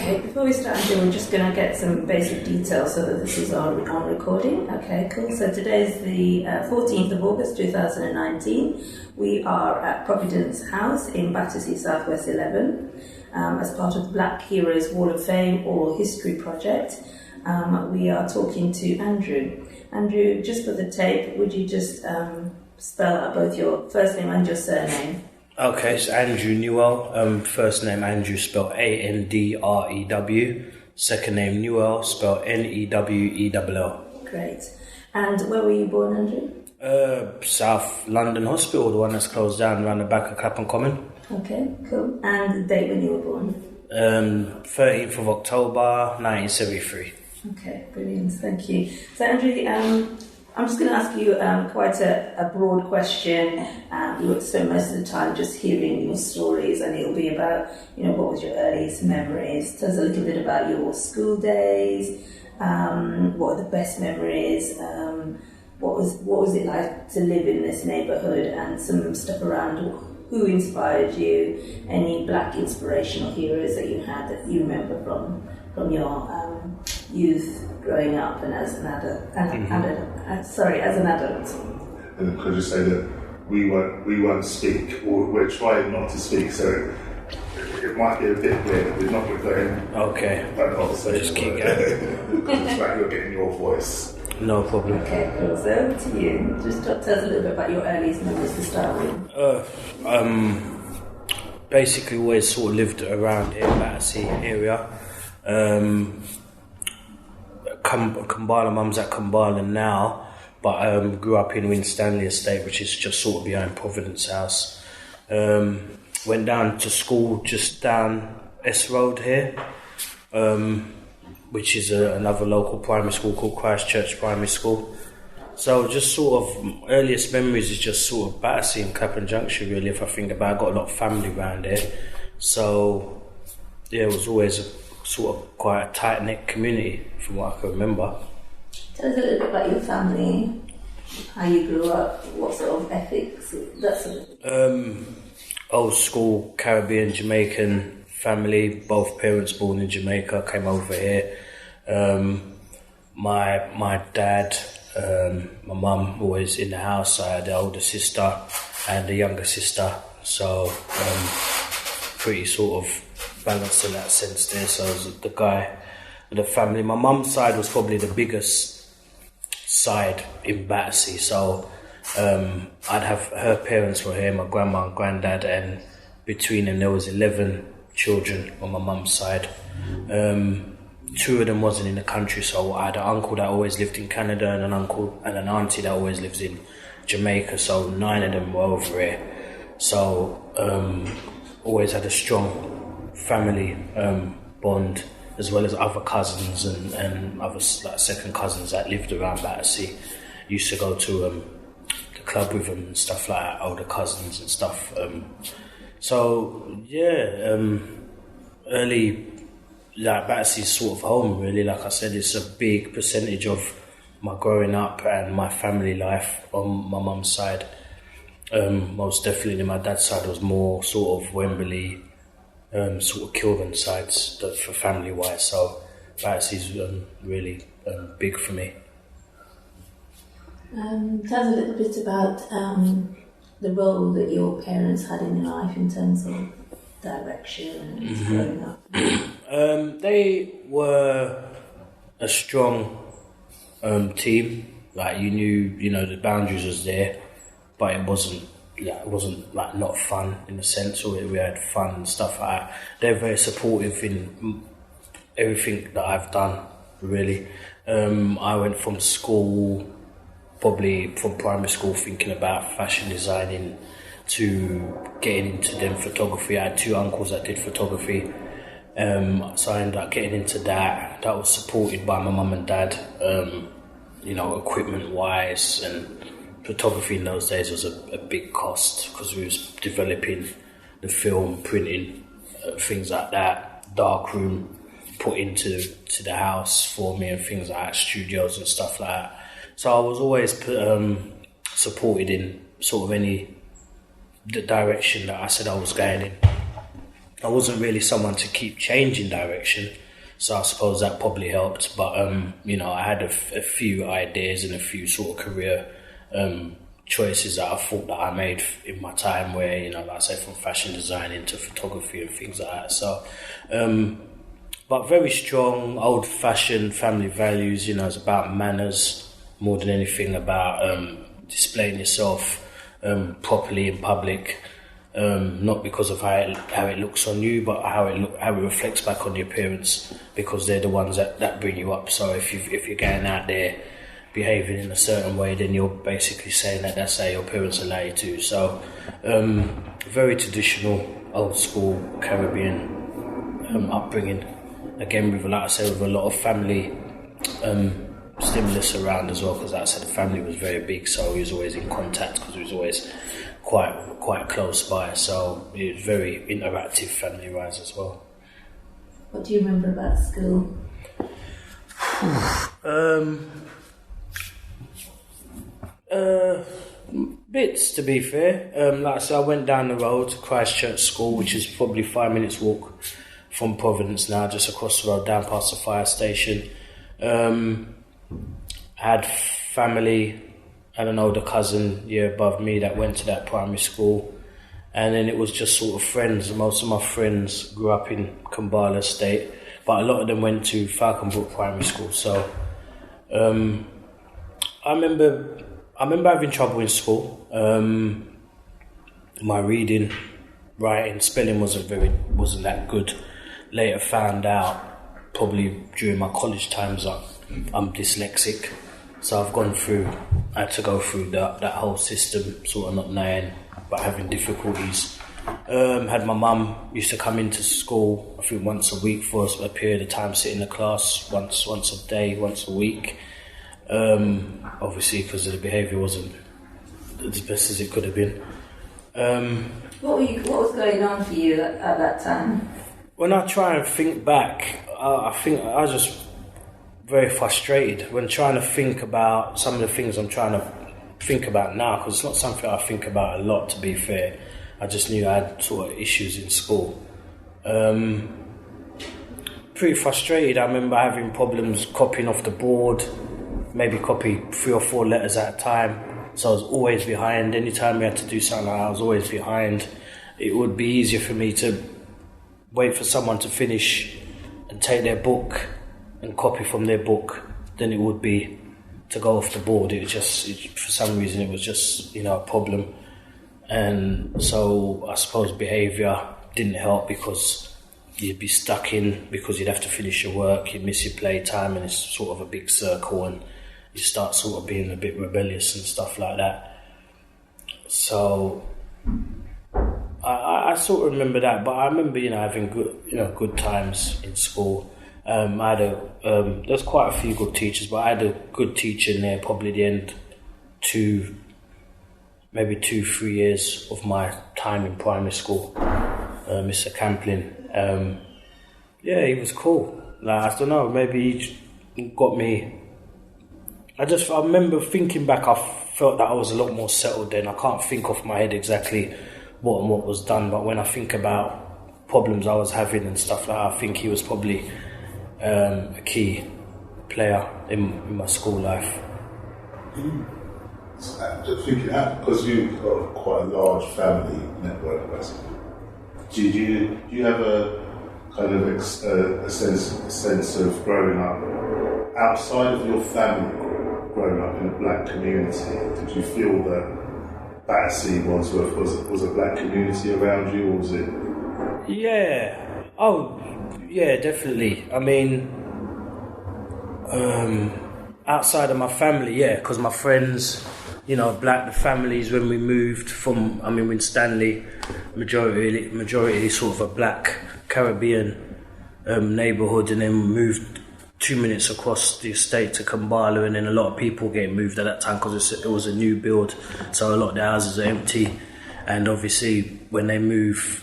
Okay, before we start, we're just going to get some basic details so that this is on recording. Okay, cool. So today is the 14th of August 2019. We are at Providence House in Battersea, Southwest 11, as part of the Black Heroes Wall of Fame or History Project. We are talking to Andrew. Andrew, just for the tape, would you just spell out both your first name and your surname? Okay, it's Andrew Newell. First name Andrew, spelled Andrew. Second name Newell, spelled Newell. Great. And where were you born, Andrew? South London Hospital, the one that's closed down around the back of Clapham Common. Okay, cool. And the date when you were born? 13th of October, 1973. Okay, brilliant. Thank you. So, Andrew, I'm just going to ask you quite a broad question. We would spend most of the time just hearing your stories, and it'll be about, what was your earliest memories? Tell us a little bit about your school days. What are the best memories? What was it like to live in this neighbourhood, and some stuff around who inspired you? Any Black inspirational heroes that you had that you remember from your youth growing up and as an adult? As an adult. And could you say that we won't speak, or we're trying not to speak, so it might be a bit weird. We're not going. Okay. Just keep going. It's like you're getting your voice. No problem. Okay, cool. So over to you. Just tell us a little bit about your earliest memories to start with. Basically, always sort of lived around here, Battersea area. Kumbala, mum's at Kumbala now, but grew up in Winstanley Estate, which is just sort of behind Providence House. Went down to school just down S Road here, which is another local primary school called Christchurch Primary School. So just sort of earliest memories is just sort of Battersea and Clapham Junction, really, if I think about it. I got a lot of family around here. So yeah, it was always sort of quite a tight-knit community from what I can remember. Tell us a little bit about your family, how you grew up, what sort of ethics, that sort of thing. Old school Caribbean Jamaican family, both parents born in Jamaica, came over here. My dad, my mum always in the house. I had the older sister and the younger sister, so pretty sort of balanced in that sense there. So I was the guy of the family. My mum's side was probably the biggest side in Battersea, so I'd have her parents were here, my grandma and granddad, and between them there was 11 children on my mum's side. 2 of them wasn't in the country, so I had an uncle that always lived in Canada and an uncle and an auntie that always lives in Jamaica, so 9 of them were over here. So always had a strong family bond, as well as other cousins and other like second cousins that lived around Battersea. Used to go to the club with them and stuff like that, older cousins and stuff. So yeah, early, like, Battersea's sort of home, really. Like I said, it's a big percentage of my growing up and my family life on my mum's side. Most definitely my dad's side was more sort of Wembley, sort of Kilburn sides for family wise, so Battersea's really big for me. Tell us a little bit about the role that your parents had in your life in terms of direction and growing up. They were a strong team. Like, you knew, the boundaries was there, but it wasn't like not fun in a sense, or we had fun and stuff like that. They're very supportive in everything that I've done, really. I went from school, probably from primary school, thinking about fashion designing to getting into then photography. I had 2 uncles that did photography, so I ended up getting into that. That was supported by my mum and dad, equipment wise, and photography in those days was a big cost because we was developing the film, printing, things like that, darkroom put into the house for me and things like that, studios and stuff like that. So I was always supported in sort of the direction that I said I was going in. I wasn't really someone to keep changing direction, so I suppose that probably helped. But I had a few ideas and a few sort of career choices that I thought that I made in my time, where like I say, from fashion design into photography and things like that. So, but very strong, old-fashioned family values. It's about manners more than anything, about displaying yourself properly in public. Not because of how it looks on you, but how it reflects back on your parents, because they're the ones that bring you up. So if you're going out there behaving in a certain way, then you're basically saying that's how your parents allow you to. So very traditional, old school Caribbean upbringing. Again, with a lot of family stimulus around as well, because like I said, the family was very big, so we was always in contact because we was always quite close by, so it was very interactive family-wise as well. What do you remember about school? Bits, to be fair. Like I said, I went down the road to Christchurch School, which is probably 5 minutes walk from Providence now, just across the road, down past the fire station. Had family, had an older cousin year above me that went to that primary school, and then it was just sort of friends. Most of my friends grew up in Kumbala Estate, but a lot of them went to Falconbrook Primary School. So I remember having trouble in school. My reading, writing, spelling wasn't that good. Later found out, probably during my college times, I'm dyslexic. So I had to go through that whole system, sort of not knowing, but having difficulties. Had my mum used to come into school, I think once a week for a period of time, sit in the class once a day, once a week. Obviously, because the behaviour wasn't as best as it could have been. What was going on for you at that time? When I try and think back, I think I was just very frustrated when trying to think about some of the things I'm trying to think about now, because it's not something I think about a lot, to be fair. I just knew I had sort of issues in school. Pretty frustrated. I remember having problems copying off the board, maybe copy 3 or 4 letters at a time. So I was always behind. Anytime we had to do something, I was always behind. It would be easier for me to wait for someone to finish and take their book and copy from their book than it would be to go off the board. For some reason, it was just, a problem. And so I suppose behaviour didn't help, because you'd be stuck in, because you'd have to finish your work, you'd miss your playtime, and it's sort of a big circle, and you start sort of being a bit rebellious and stuff like that. So I sort of remember that, but I remember, having good times in school. There's quite a few good teachers, but I had a good teacher in there probably the end maybe 2-3 years of my time in primary school, Mr. Camplin. He was cool. Like, I don't know, maybe he got me. I remember thinking back, I felt that I was a lot more settled then. I can't think off my head exactly what was done, but when I think about problems I was having and stuff like that, I think he was probably a key player in my school life. Just thinking out, because you've got quite a large family network, basically. Do you have a kind of a sense of growing up outside of your family, growing up in a black community? Did you feel that Battersea was a black community around you, or was it? Yeah. Oh, yeah, definitely. I mean, outside of my family, yeah, because my friends, black, the families, when we moved from, in Stanley, majority sort of a black Caribbean neighbourhood, and then moved 2 minutes across the estate to Kumbala, and then a lot of people getting moved at that time because it was a new build, so a lot of the houses are empty, and obviously when they move,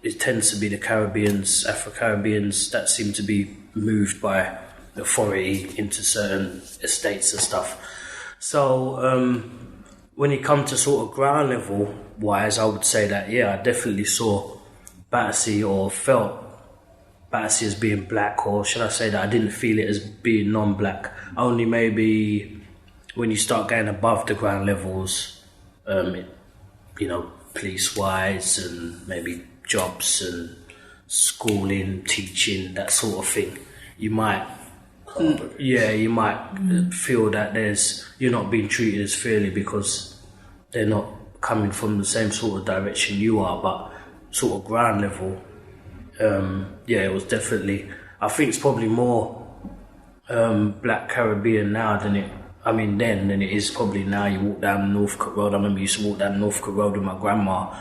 it tends to be the Caribbeans, Afro-Caribbeans, that seem to be moved by authority into certain estates and stuff. So when you come to sort of ground level wise, I would say that, yeah, I definitely saw Battersea or felt Battersea as being black, or should I say that I didn't feel it as being non-black. Only maybe when you start getting above the ground levels, police-wise and maybe jobs and schooling, teaching, that sort of thing, you might feel that you're not being treated as fairly because they're not coming from the same sort of direction you are. But sort of ground level, it was definitely, I think it's probably more Black Caribbean now than it is probably now. You walk down Northcote Road. I remember I used to walk down Northcote Road with my grandma,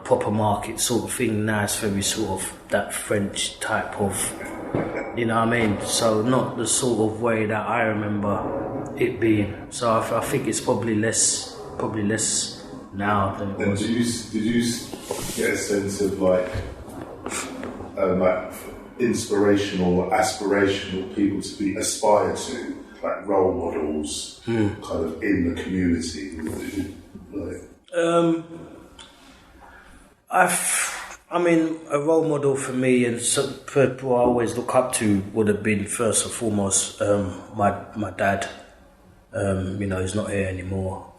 proper market sort of thing. Now it's very sort of that French type of, so not the sort of way that I remember it being. So I think it's probably less now than it was. Did you get a sense of like inspirational or aspirational people to be aspired to, like role models, kind of in the community? A role model for me and some people I always look up to would have been first and foremost my dad. He's not here anymore.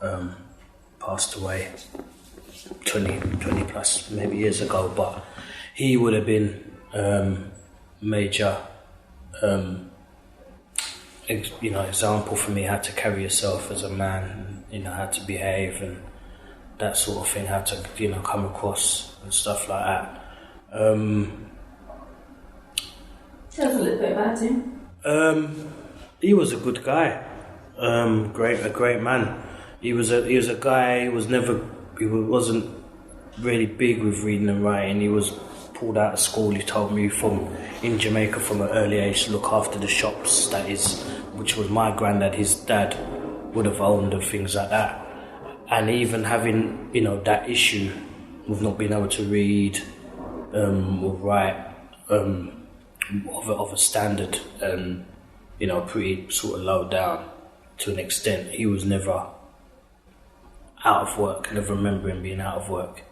Passed away 20 plus maybe years ago, but he would have been major example for me, how to carry yourself as a man, how to behave and that sort of thing, how to come across and stuff like that. Tell us a little bit about him. He was a good guy, a great man. He was a guy he wasn't really big with reading and writing. He was pulled out of school. He told me in Jamaica from an early age to look after the shops, which was my granddad, his dad would have owned and things like that. And even having, that issue with not being able to read or write of a standard, pretty sort of low down to an extent. He was never out of work. I never remember him being out of work.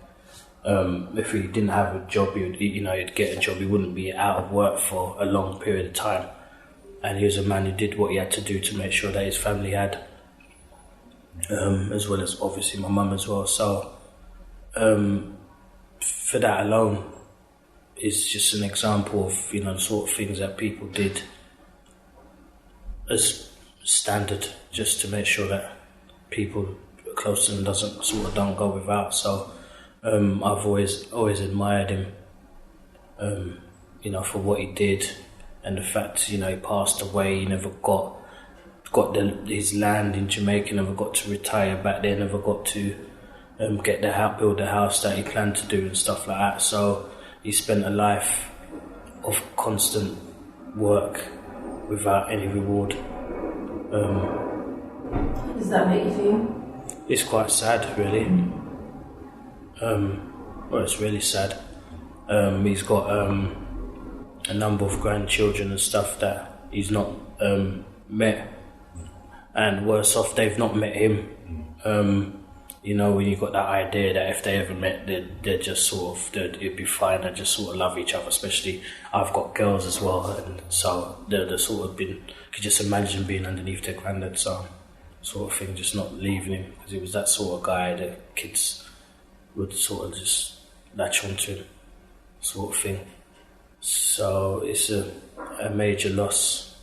If he didn't have a job, he'd get a job. He wouldn't be out of work for a long period of time. And he was a man who did what he had to do to make sure that his family had, as well as obviously my mum as well. So for that alone is just an example of the sort of things that people did as standard, just to make sure that people close to them don't go without. So I've always admired him, for what he did, and the fact he passed away. He never got his land in Jamaica, never got to retire back there, never got to build the house that he planned to do and stuff like that. So he spent a life of constant work without any reward. How does that make you feel? It's quite sad, really. It's really sad. He's got a number of grandchildren and stuff that he's not met, and worse off, they've not met him. When you got that idea that if they ever met, they're just it'd be fine. They just sort of love each other. Especially, I've got girls as well, and so they're sort of been. Could just imagine being underneath their granddad, so sort of thing, just not leaving him, because he was that sort of guy that kids would sort of just latch onto him, sort of thing. So it's a major loss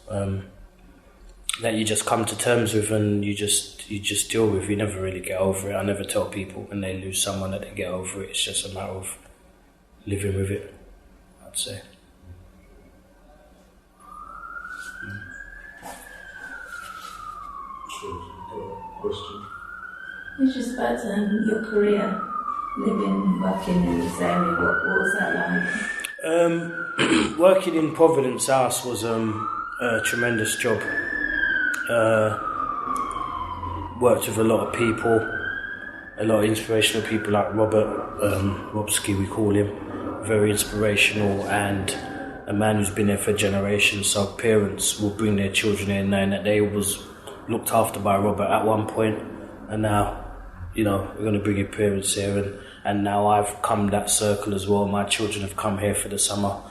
that you just come to terms with, and you just deal with. You never really get over it. I never tell people when they lose someone that they get over it. It's just a matter of living with it, I'd say. Question? It's just about your career, working in this area. What was that like? Working in Providence House was a tremendous job. Worked with a lot of people, a lot of inspirational people like Robert, Robski we call him, very inspirational, and a man who's been there for generations. So parents will bring their children in knowing that they was looked after by Robert at one point, and now we're going to bring your parents here, and now I've come that circle as well. My children have come here for the summer,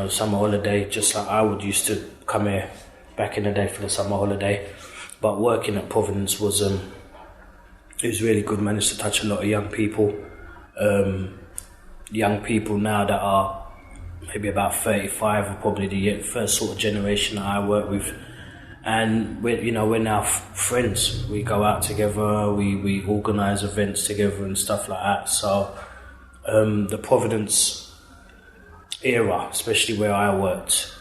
summer holiday, just like I would used to come here back in the day for the summer holiday. But working at Providence was it was really good. Managed to touch a lot of young people now that are maybe about 35, are probably the first sort of generation that I work with. And we're now friends. We go out together, we organise events together and stuff like that. So the Providence era, especially where I worked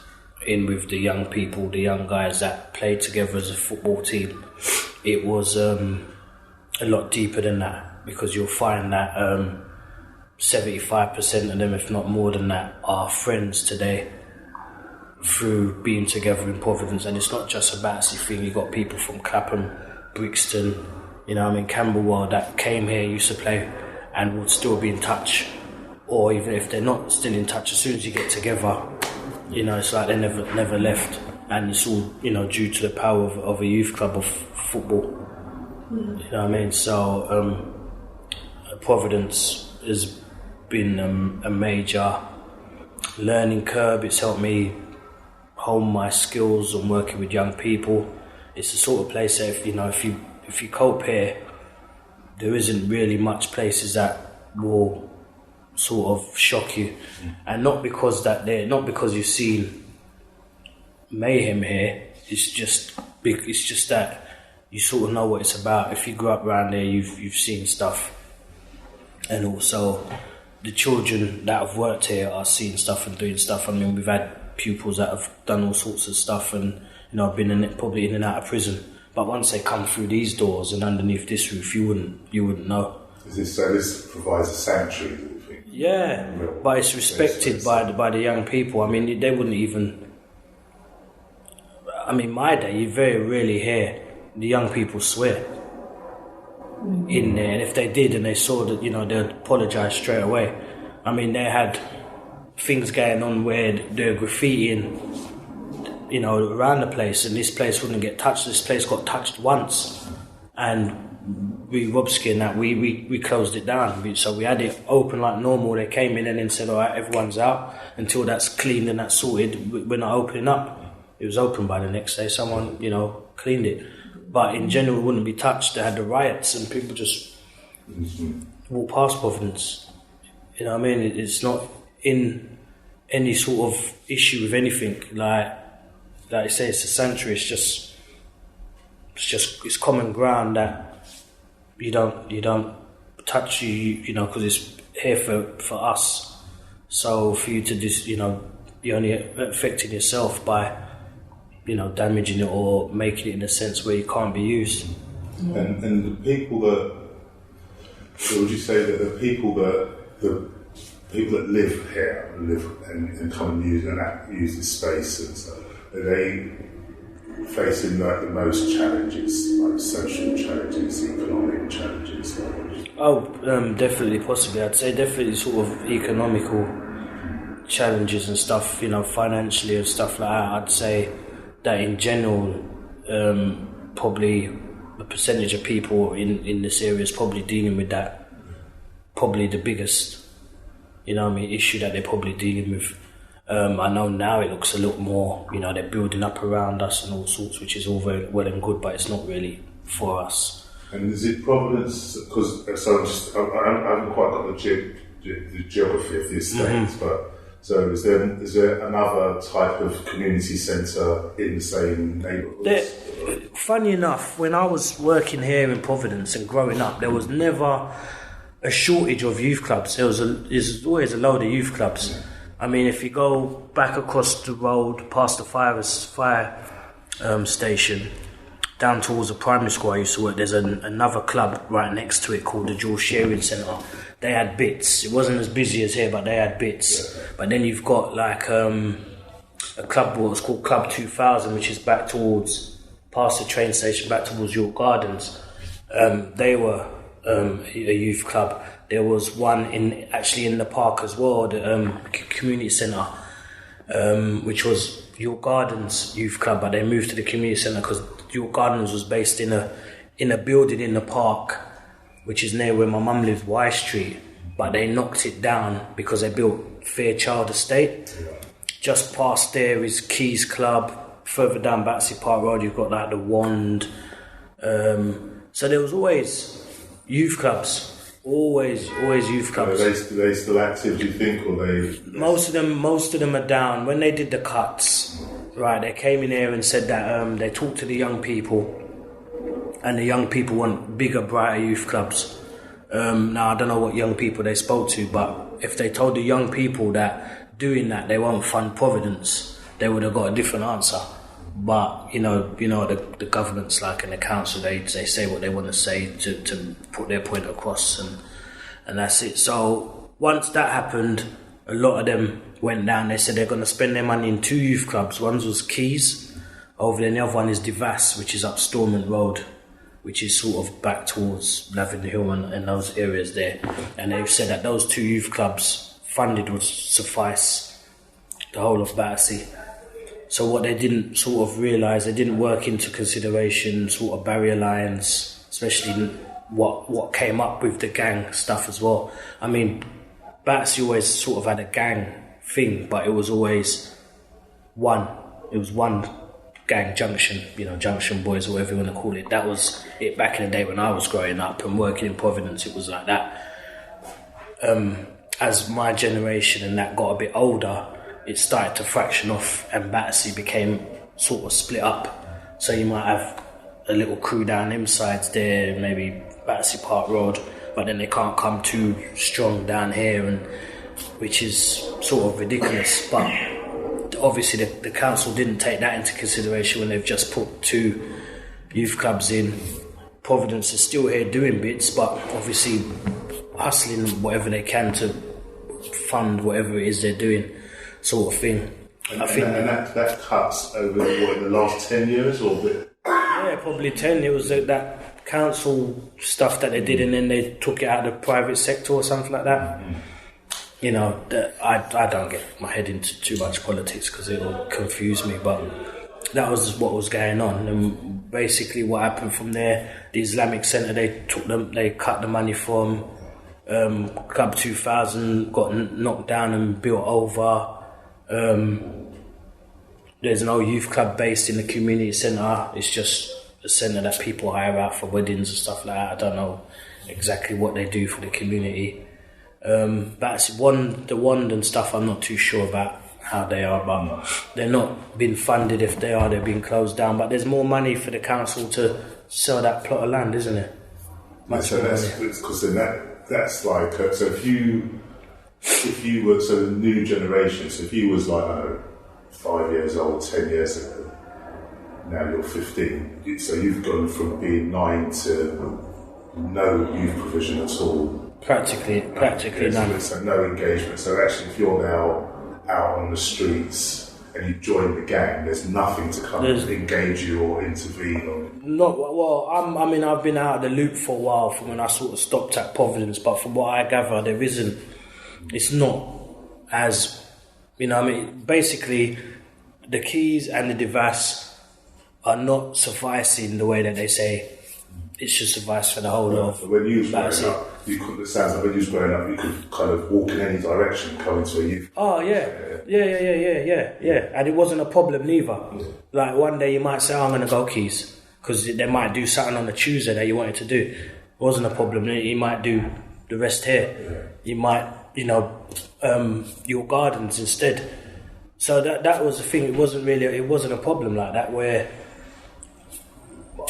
in with the young people, the young guys that played together as a football team, it was a lot deeper than that, because you'll find that 75% of them, if not more than that, are friends today through being together in Providence. And it's not just a Battersea thing. You've got people from Clapham, Brixton, Camberwell that came here, used to play, and would still be in touch. Or even if they're not still in touch, as soon as you get together, it's like they never left. And it's all, due to the power of a youth club of football. You know what I mean? So Providence has been a major learning curve. It's helped me hone my skills on working with young people. It's the sort of place that if you cope here, there isn't really much places that will sort of shock you. And not because you've seen mayhem here. It's just that you sort of know what it's about. If you grew up around there, you've seen stuff. And also the children that have worked here are seeing stuff and doing stuff. I mean, we've had pupils that have done all sorts of stuff and been probably in and out of prison. But once they come through these doors and underneath this roof, you wouldn't know. This provides a sanctuary, do you think? Yeah, but it's respected by the young people. I mean, they wouldn't even. I mean, my day, you very rarely hear the young people swear in there, and if they did and they saw that, they'd apologise straight away. I mean, they had things going on where they're graffitiing, around the place, and this place wouldn't get touched. This place got touched once, and we Robski and that we closed it down. So we had it open like normal. They came in and then said, all right, everyone's out until that's cleaned and that's sorted. We're not opening up. It was open by the next day. Someone, cleaned it. But in general, it wouldn't be touched. They had the riots and people just walk past Providence. You know what I mean? It's not in any sort of issue with anything. Like I say, it's a sanctuary. It's common ground that you don't touch, because it's here for us. So for you to just, you're only affecting yourself by, damaging it or making it in a sense where you can't be used. And the people that, so would you say that the people that live here and come and use this space and stuff, are they facing like the most challenges, like social challenges, economic challenges? Definitely, possibly. I'd say definitely sort of economical challenges and stuff, financially and stuff like that. I'd say that in general, probably the percentage of people in this area is probably dealing with that. Probably the biggest, issue that they're probably dealing with. I know now it looks a lot more, they're building up around us and all sorts, which is all very well and good, but it's not really for us. And is it Providence? Because I haven't quite got the geography of the estates, but so is there another type of community centre in the same neighbourhoods? Funny enough, when I was working here in Providence and growing up, there was never a shortage of youth clubs. There's always a load of youth clubs. Yeah. I mean, if you go back across the road past the fire station, down towards the primary school I used to work, there's another club right next to it called the George Shearing Centre. They had bits. It wasn't as busy as here, but they had bits. Yeah. But then you've got like a club, what's called Club 2000, which is back towards, past the train station, back towards York Gardens. They were a youth club. There was one actually in the park as well, the community centre, which was York Gardens Youth Club, but they moved to the community centre because York Gardens was based in a building in the park, which is near where my mum lived, Y Street, but they knocked it down because they built Fairchild Estate. Just past there is Keys Club. Further down Battersea Park Road, you've got like the Wand. So there was always youth clubs. Always youth clubs. Are they still active, do you think, or they? Most of them are down. When they did the cuts, right, they came in here and said that they talked to the young people, and the young people want bigger, brighter youth clubs. Now I don't know what young people they spoke to, but if they told the young people that doing that they won't fund Providence, they would have got a different answer. But you know the government's like, and the council, they say what they want to say to put their point across, and that's it. So once that happened, a lot of them went down. They said they're going to spend their money in 2 youth clubs. One was Keys over there, and the other one is Devas, which is up Stormont Road, which is sort of back towards Lavender Hill and those areas there. And they've said that those 2 youth clubs funded would suffice the whole of Battersea. So what they didn't sort of realise, they didn't work into consideration sort of barrier lines, especially what came up with the gang stuff as well. I mean, Battersea always sort of had a gang thing, but it was always one. It was one gang, Junction, Junction Boys or whatever you want to call it. That was it back in the day when I was growing up and working in Providence. It was like that. As my generation and that got a bit older, it started to fraction off, and Battersea became sort of split up. So you might have a little crew down them sides there, maybe Battersea Park Road, but then they can't come too strong down here, and which is sort of ridiculous. But obviously the council didn't take that into consideration when they've just put 2 youth clubs in. Providence is still here doing bits, but obviously hustling whatever they can to fund whatever it is they're doing, sort of thing. And that cuts over the last 10 years or a bit? Yeah, probably 10. It was that council stuff that they did, and then they took it out of the private sector or something like that. I don't get my head into too much politics because it will confuse me, but that was what was going on. And basically what happened from there, the Islamic Centre, they cut the money from Club 2000, got knocked down and built over. There's no youth club based in the community centre. It's just a centre that people hire out for weddings and stuff like that. I don't know exactly what they do for the community. That's the Wand and stuff, I'm not too sure about how they are, but they're not being funded. If they are, they're being closed down. But there's more money for the council to sell that plot of land, isn't it? So because then that's like so if you were the new generation, so if you was like, I don't know, 5 years old, 10 years ago, now you're 15, so you've gone from being 9 to no youth provision at all. Practically none. So no engagement. So actually, if you're now out on the streets and you join the gang, there's nothing to come and engage you or intervene on. I've been out of the loop for a while from when I sort of stopped at Providence, but from what I gather, there isn't. It's not as, basically the Keys and the Devas are not sufficing the way that they say it should suffice for the whole of. When you was growing up, it sounds like when you was growing up, you could kind of walk in any direction coming to a youth. Oh yeah. And it wasn't a problem neither. Yeah. Like one day you might say, I'm going to go Keys, because they might do something on the Tuesday that you wanted to do. It wasn't a problem. You might do the rest here. Yeah. You might, your gardens instead. So that was the thing. It wasn't a problem like that where.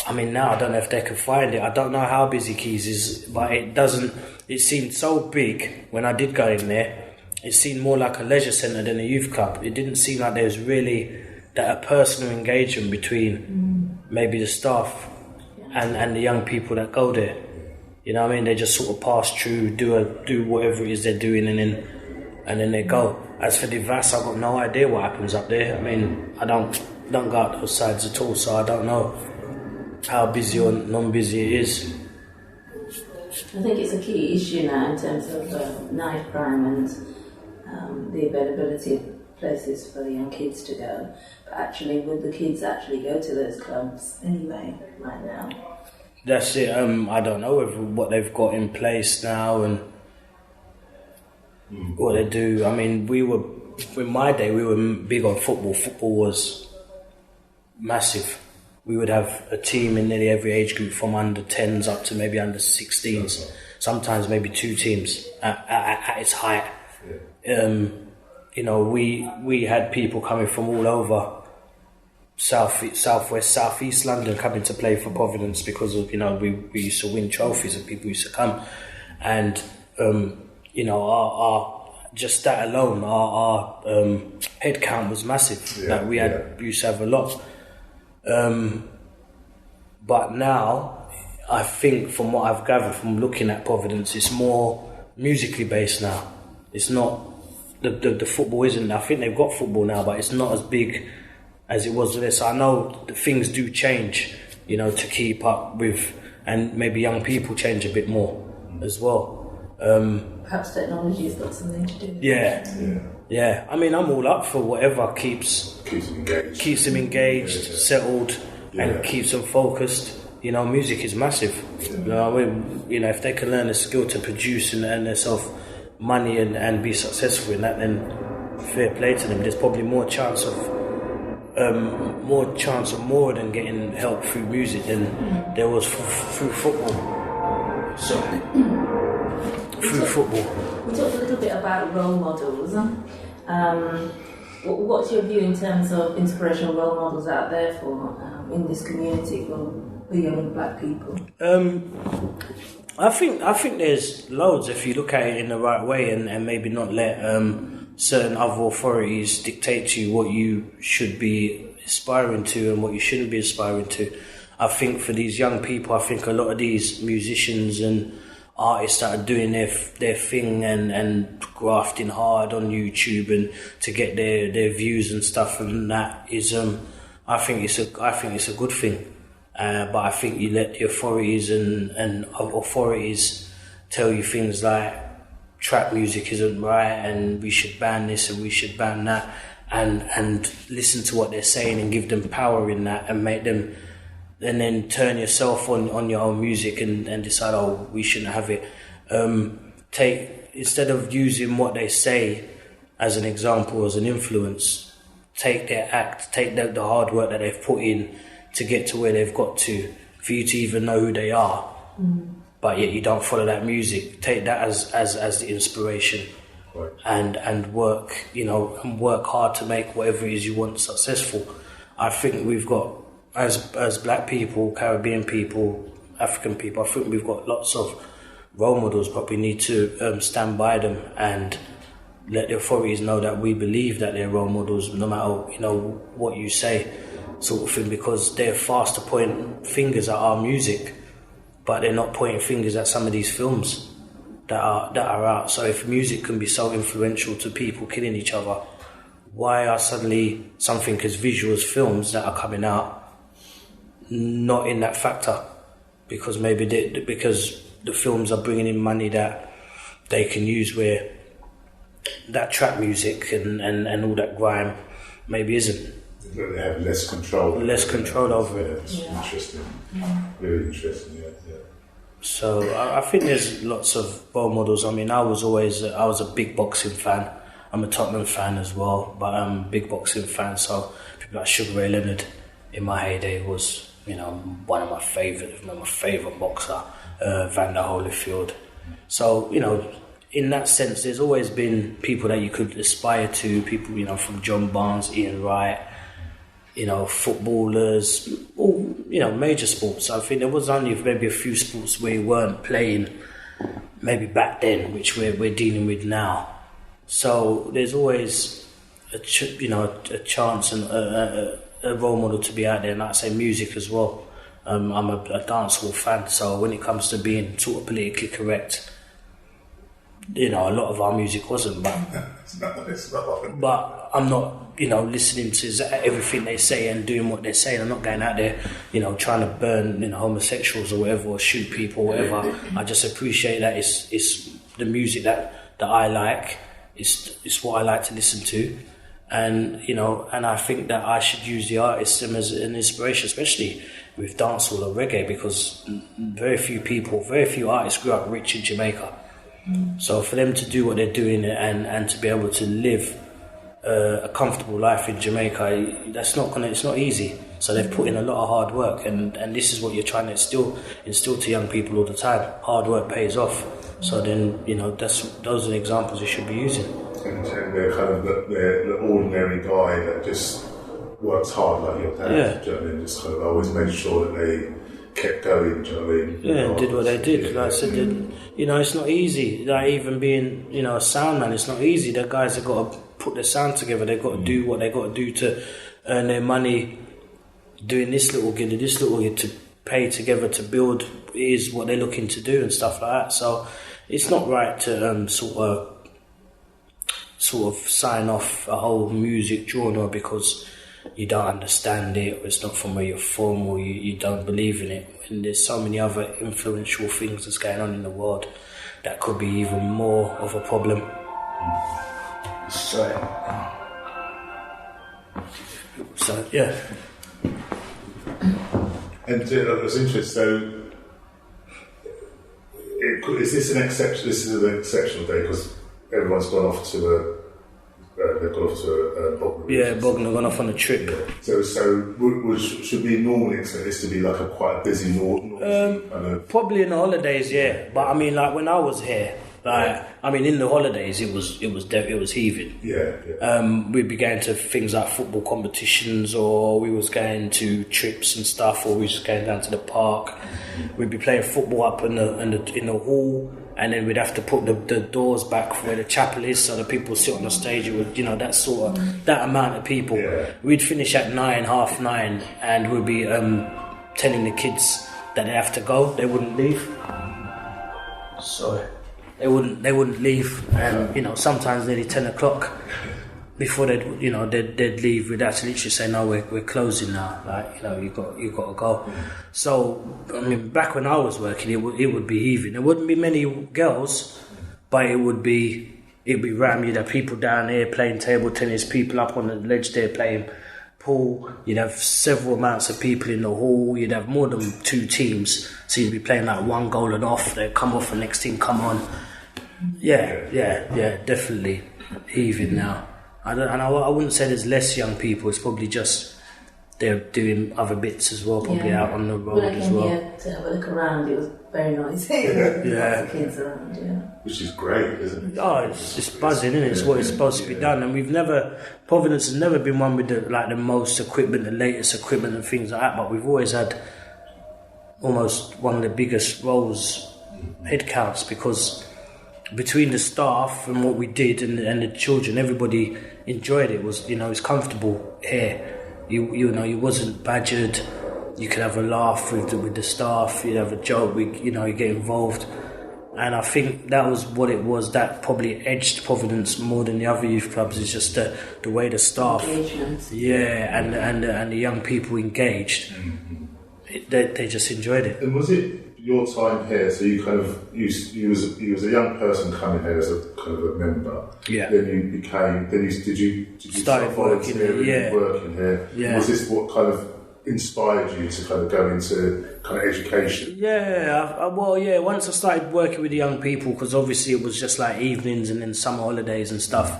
Now I don't know if they can find it. I don't know how busy Keys is, but it seemed so big when I did go in there. It seemed more like a leisure centre than a youth club. It didn't seem like there was really that a personal engagement between maybe the staff and the young people that go there. You know what I mean? They just sort of pass through, do whatever it is they're doing, and then they go. As for Devas, I've got no idea what happens up there. I don't go out those sides at all, so I don't know how busy or non-busy it is. I think it's a key issue now in terms of night crime and the availability of places for the young kids to go. But actually, would the kids actually go to those clubs anyway right now? That's it. I don't know what they've got in place now and what they do. I mean, in my day, we were big on football. Football was massive. We would have a team in nearly every age group from under 10s up to maybe under 16s. Sometimes maybe 2 teams at its height. We had people coming from all over southwest, southeast London coming to play for Providence because of, we used to win trophies and people used to come. And, our just that alone, our head count was massive. We used to have a lot. But now, I think from what I've gathered from looking at Providence, it's more musically based now. It's not, the football isn't, I think they've got football now, but it's not as big as it was then. So I know that things do change, to keep up with, and maybe young people change a bit more as well. Perhaps technology has got something to do with it. Yeah. I mean, I'm all up for whatever keeps them engaged, settled, and keeps them focused. Music is massive. If they can learn a skill to produce and earn themselves money and be successful in that, then fair play to them. There's probably more chance of more than getting help through music than there was through football. Through football. We talked a little bit about role models. What's your view in terms of inspirational role models out there for in this community for young black people? I think there's loads if you look at it in the right way and maybe not let certain other authorities dictate to you what you should be aspiring to and what you shouldn't be aspiring to. I think for these young people, I think a lot of these musicians and artists that are doing their thing and grafting hard on YouTube and to get their views and stuff, and that is I think it's a good thing. But I think you let the authorities and authorities tell you things like trap music isn't right and we should ban this and we should ban that, and listen to what they're saying and give them power in that and make them, and then turn yourself on your own music and decide, we shouldn't have it. Instead of using what they say as an example, as an influence, take their act, take the hard work that they've put in to get to where they've got to, for you to even know who they are. But yet you don't follow that music. Take that as the inspiration, right. and work, and work hard to make whatever it is you want successful. I think we've got, as black people, Caribbean people, African people, I think we've got lots of role models, but we need to stand by them and let the authorities know that we believe that they're role models, no matter what you say, sort of thing, because they're fast to point fingers at our music, but they're not pointing fingers at some of these films that are out. So if music can be so influential to people killing each other, why are suddenly something as visual as films that are coming out not in that factor? Because because the films are bringing in money that they can use, where that trap music and all that grime maybe isn't. They have less control. Less control over it. It's interesting. Really interesting, yeah. So I think there's lots of role models. I mean, I was a big boxing fan. I'm a Tottenham fan as well, but I'm a big boxing fan. So people like Sugar Ray Leonard in my heyday was, one of my favourite boxer, Vander Holyfield. So, in that sense, there's always been people that you could aspire to, people, from John Barnes, Ian Wright, footballers, all, major sports. I think there was only maybe a few sports where you weren't playing maybe back then, which we're dealing with now. So there's always a chance and a role model to be out there, and like I say, music as well. I'm a dancehall fan, so when it comes to being sort of politically correct, a lot of our music wasn't, but it's not. But I'm not, listening to everything they say and doing what they're saying. I'm not going out there, trying to burn, homosexuals or whatever, or shoot people or whatever. I just appreciate that it's the music that I like. It's what I like to listen to, And, you know, and I think that I should use the artists as an inspiration, especially with dancehall or reggae, because very few artists grew up rich in Jamaica. So for them to do what they're doing and to be able to live a comfortable life in Jamaica, it's not easy. So they've put in a lot of hard work, and this is what you're trying to instill to young people all the time. Hard work pays off. So then, you know, those are the examples you should be using. And they're kind of the ordinary guy that just works hard like your dad. Yeah. Do you know what I mean? Just kind of always made sure that they kept going. Do you know what I mean? Yeah, did what they did. Like I said, you know, it's not easy. Like even being, you know, a sound man, it's not easy. The guys have got to put their sound together. They've got to do what they got to do to earn their money. Doing this little gig, to pay together to build is what they're looking to do and stuff like that. So it's not right to sort of sign off a whole music genre because you don't understand it, or it's not from where you're from, or you don't believe in it. And there's so many other influential things that's going on in the world that could be even more of a problem. So yeah. And it was interesting. So, is this an exception? This is an exceptional day because everyone's gone off to a Bognor. Yeah, Bognor gone off on a trip. Yeah. So should we normally expect this to be like quite a busy north? Probably in the holidays, yeah. But I mean, like when I was here. I mean, in the holidays, it was heaving. Yeah. We'd be going to things like football competitions, or we was going to trips and stuff, or we was going down to the park. We'd be playing football up in the hall, and then we'd have to put the doors back where the chapel is, so the people sit on the stage. It would, you know, that amount of people. Yeah. We'd finish at 9, half 9, and we'd be telling the kids that they have to go. They wouldn't leave. Sorry. They wouldn't leave, and you know, sometimes nearly 10 o'clock before they'd leave. We'd actually literally say, no, we're closing now. Like, you know, you got to go. So I mean, back when I was working, it would be heaving. There wouldn't be many girls, but it'd be ram. You'd have people down here playing table tennis, people up on the ledge there playing pool. You'd have several amounts of people in the hall. You'd have more than 2 teams, so you'd be playing like one goal and off. They'd come off, the next team come on. Yeah, definitely heaving now. I wouldn't say there's less young people. It's probably just they're doing other bits as well, probably out on the road as well. When I came here to have a look around, it was very noisy. Yeah. Lots of kids around, which is great, isn't it? Oh, it's buzzing, isn't it? It's what it's supposed to be done, and Providence has never been one with the most equipment, the latest equipment and things like that. But we've always had almost one of the biggest roles, head counts, because between the staff and what we did and the children, everybody enjoyed it. It was, you know, it's comfortable here. You know, you wasn't badgered. You could have a laugh with the staff. You'd have a joke. You get involved, and I think that was what it was. That probably edged Providence more than the other youth clubs. Is just the way the staff, engagement. Yeah, and the young people engaged. They just enjoyed it. And was it your time here? So you kind of you was a young person coming here as a kind of a member. Yeah. Then you became. Did you started working here? Yeah. Working here. Yeah. Was this what kind of inspired you to kind of go into kind of education? Yeah. Once I started working with the young people, because obviously it was just like evenings and then summer holidays and stuff.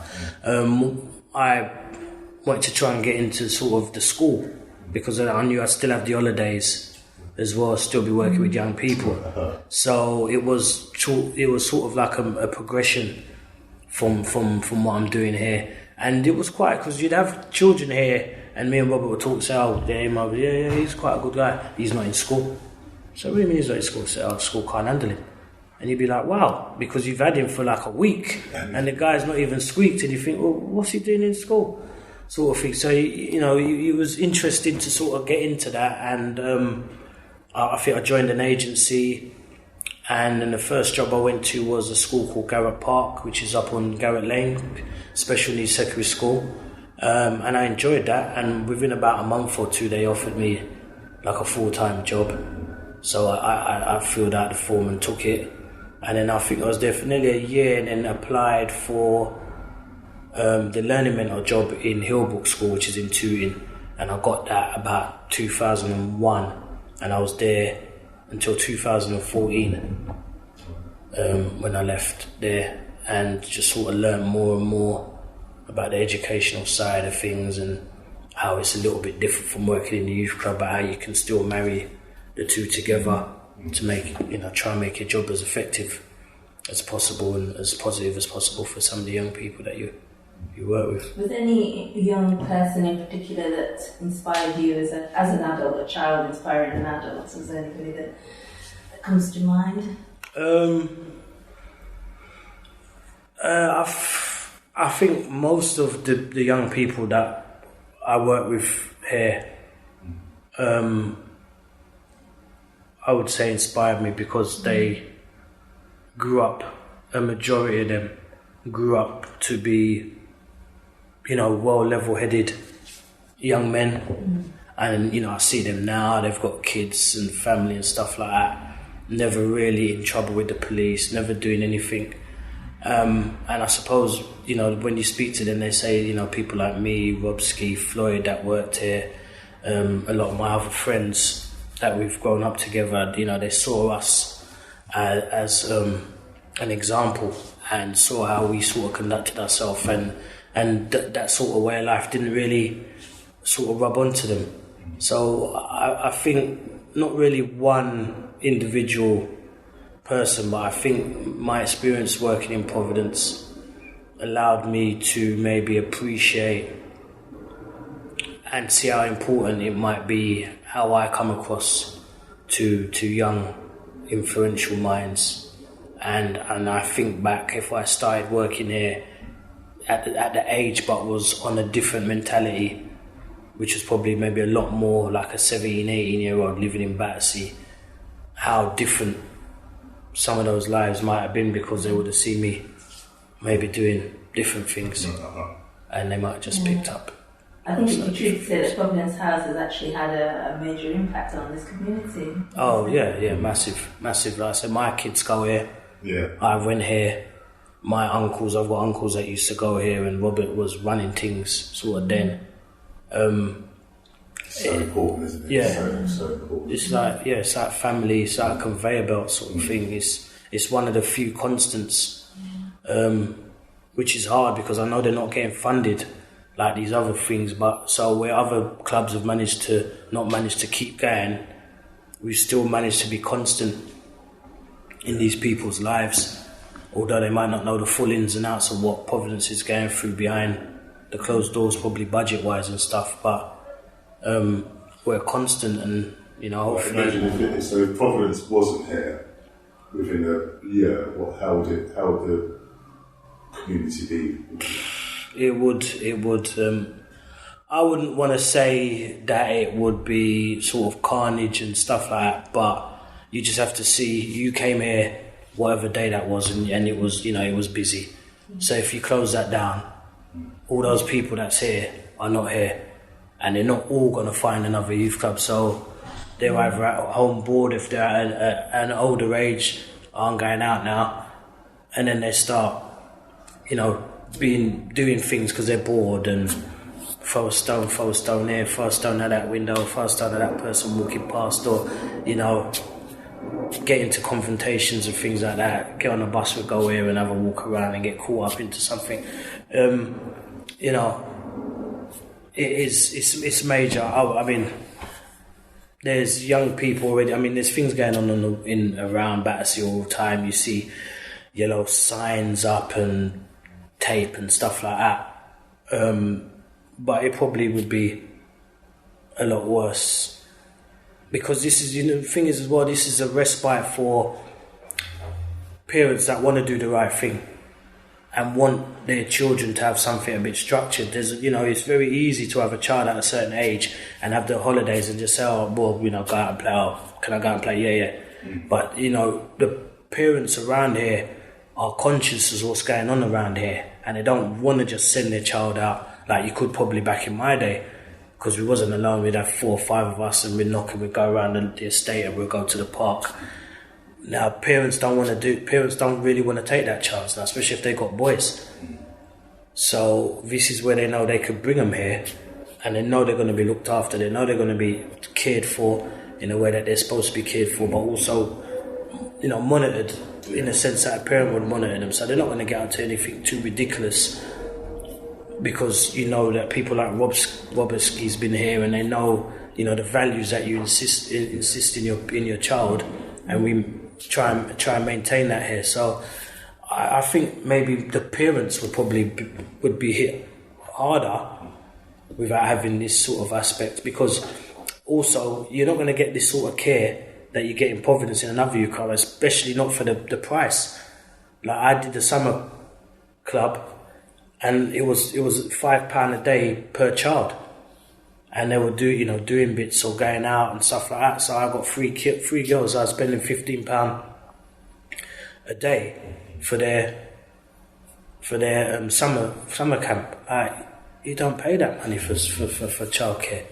I wanted to try and get into sort of the school, because I knew I'd still have the holidays as well, still be working with young people. So it was sort of like a progression from what I'm doing here. And it was quite, because you'd have children here, and me and Robert would talk, say, yeah, he's quite a good guy. He's not in school. So what do you mean he's not in school? Say, school can't handle him. And you'd be like, wow, because you've had him for like a week, and the guy's not even squeaked, and you think, well, what's he doing in school? Sort of thing. So, it was interesting to sort of get into that, and I think I joined an agency, and then the first job I went to was a school called Garrett Park, which is up on Garrett Lane, special needs secondary school, and I enjoyed that. And within about a month or 2, they offered me like a full-time job. So I filled out the form and took it, and then I think I was there for nearly a year, and then applied for the learning mentor job in Hillbrook School, which is in Tooting, and I got that about 2001, and I was there until 2014 when I left there, and just sort of learned more and more about the educational side of things and how it's a little bit different from working in the youth club, but how you can still marry the two together to make, try and make your job as effective as possible and as positive as possible for some of the young people that you work with. Was there any young person in particular that inspired you as an adult, a child inspiring an adult? Was there anybody that comes to mind? I think most of the young people that I work with here, I would say inspired me because they grew up, a majority of them grew up to be, well level-headed young men. And, I see them now, they've got kids and family and stuff like that. Never really in trouble with the police, never doing anything. And I suppose, when you speak to them, they say, people like me, Rob Ski, Floyd that worked here, a lot of my other friends that we've grown up together, they saw us as an example and saw how we sort of conducted ourselves, and that sort of way of life didn't really sort of rub onto them. So I think not really one individual person, but I think my experience working in Providence allowed me to maybe appreciate and see how important it might be how I come across to young influential minds. And I think back, if I started working here at the age but was on a different mentality, which was probably maybe a lot more like a 17, 18 year old living in Battersea, how different some of those lives might have been, because they would have seen me maybe doing different things and they might have just picked up. I think it's true to say that Providence House has actually had a major impact on this community. Oh yeah, massive. Like I said, my kids go here. Yeah. I went here. I've got uncles that used to go here, and Robert was running things sort of then. So important, isn't it? Yeah. So important. It's like family, it's like a conveyor belt sort of thing. It's one of the few constants, which is hard because I know they're not getting funded like these other things, but so where other clubs have not managed to keep going, we've still managed to be constant in these people's lives, although they might not know the full ins and outs of what Providence is going through behind the closed doors, probably budget-wise and stuff, but we're constant, and hopefully... Imagine if Providence wasn't here within a year, how would the community be? It would. I wouldn't want to say that it would be sort of carnage and stuff like that, but you just have to see. You came here whatever day that was, and it was, it was busy. So if you close that down, all those people that's here are not here, and they're not all going to find another youth club. So they're either at home bored if they're at an older age, aren't going out now, and then they start, doing things because they're bored and throw a stone here, throw a stone at that window, throw a stone at that person walking past, or get into confrontations and things like that. Get on a bus, we go here and have a walk around and get caught up into something. It's major. I mean, there's young people already. I mean, there's things going on around Battersea all the time. You see yellow signs up and tape and stuff like that, but it probably would be a lot worse, because this is, the thing is as well, this is a respite for parents that want to do the right thing and want their children to have something a bit structured. There's, it's very easy to have a child at a certain age and have the holidays and just say, oh, well, go out and play. Oh, can I go and play? Yeah. But the parents around here are conscious of what's going on around here, and they don't want to just send their child out like you could probably back in my day, because we wasn't alone. We'd have 4 or 5 of us and we'd go around the estate and we'd go to the park. Now parents don't really want to take that chance now, especially if they got boys. So this is where they know they could bring them here, and they know they're going to be looked after. They know they're going to be cared for in a way that they're supposed to be cared for, but also, monitored in a sense that a parent would monitor them. So they're not going to get into anything too ridiculous, because you know that people like Roberski's been here, and they know the values that you insist in your child, and we try and maintain that here. So I think maybe the parents would be hit harder without having this sort of aspect, because also you're not going to get this sort of care that you get in Providence in another youth club, especially not for the price. Like I did the summer club, and it was £5 a day per child, and they would doing bits or going out and stuff like that. So I got three girls. I was spending £15 a day for their summer camp. You don't pay that money for childcare.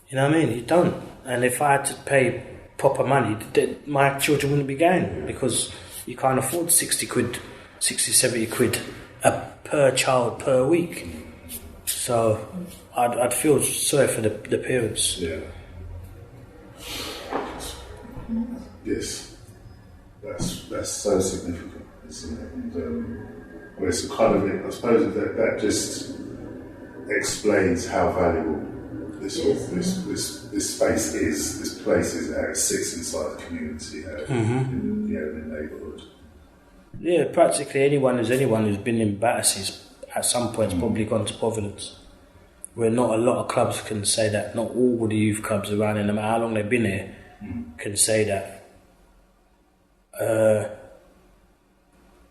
You know what I mean? You don't. And if I had to pay proper money, my children wouldn't be going, because you can't afford 60 quid, 60, 70 quid per child per week. So I'd feel sorry for the parents. Yeah. Yes. That's so significant, isn't it? And it's a kind of, I suppose that just explains how valuable this space is, this place is, how it sits inside the community, in the neighbourhood. Yeah, practically anyone who's been in Battersea's at some point has probably gone to Providence. Where not a lot of clubs can say that. Not all the youth clubs around, no matter how long they've been here, can say that.